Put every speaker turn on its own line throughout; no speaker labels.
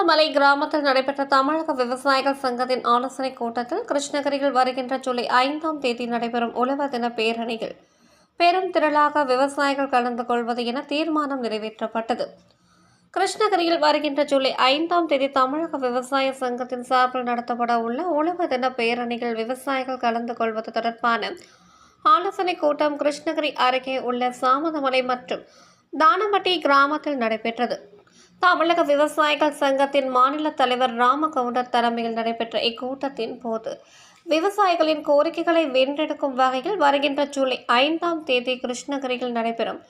சாமந்தமலை கிராமத்தில் நடைபெற்ற தமிழக விவசாயிகள் சங்கத்தின் ஆலோசனைக் கூட்டத்தில் கிருஷ்ணகிரியில் வருகின்ற ஜூலை 5ஆம் தேதி நடைபெறும் உழவர் தின பேரணியில் பெரும் திரளாக விவசாயிகள் கலந்து கொள்வது என தீர்மானம் நிறைவேற்றப்பட்டது. கிருஷ்ணகிரியில் வருகின்ற ஜூலை 5ஆம் தேதி தமிழக விவசாய சங்கத்தின் சார்பில் நடத்தப்பட உள்ள உழவர் தின பேரணியில் விவசாயிகள் கலந்து கொள்வது தொடர்பான ஆலோசனைக் கூட்டம் கிருஷ்ணகிரி அருகே உள்ள சாமந்தமலை மற்றும் தானம்பட்டி கிராமத்தில் நடைபெற்றது. தமிழக விவசாயிகள் சங்கத்தின் மாநில தலைவர் ராமகவுண்டர் தலைமையில் நடைபெற்ற இக்கூட்டத்தின் போது விவசாயிகளின் கோரிக்கைகளை வென்றெடுக்கும் வகையில் வருகின்ற ஜூலை 5ஆம் தேதி கிருஷ்ணகிரியில் நடைபெறும்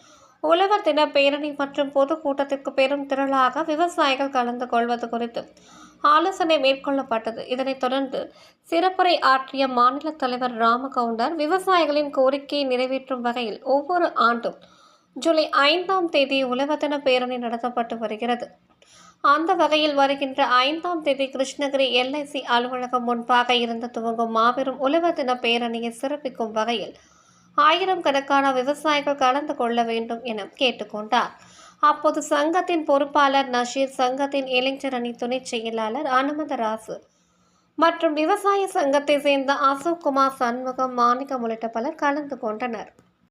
உழவர் தின பேரணி மற்றும் பொதுக்கூட்டத்திற்கு பெரும் திரளாக விவசாயிகள் கலந்து கொள்வது குறித்து ஆலோசனை மேற்கொள்ளப்பட்டது. இதனைத் தொடர்ந்து சிறப்புரை ஆற்றிய மாநில தலைவர் ராமகவுண்டர் விவசாயிகளின் கோரிக்கையை நிறைவேற்றும் வகையில் ஒவ்வொரு ஆண்டும் ஜூலை 5ஆம் தேதி உழவர் தின பேரணி நடத்தப்பட்டு வருகிறது. அந்த வகையில் வருகின்ற 5ஆம் தேதி கிருஷ்ணகிரி LIC அலுவலகம் முன்பாக இருந்து துவங்கும் மாபெரும் உழவர் தின பேரணியை சிறப்பிக்கும் வகையில் 1000 கணக்கான விவசாயிகள் கலந்து கொள்ள வேண்டும் என கேட்டுக்கொண்டார். அப்போது சங்கத்தின் பொறுப்பாளர் நஷீர், சங்கத்தின் இளைஞர் அணி துணை செயலாளர் அனுமதராசு மற்றும் விவசாய சங்கத்தை சேர்ந்த அசோக்குமார், சண்முகம், மாணிக்கம் உள்ளிட்ட பலர் கலந்து கொண்டனர்.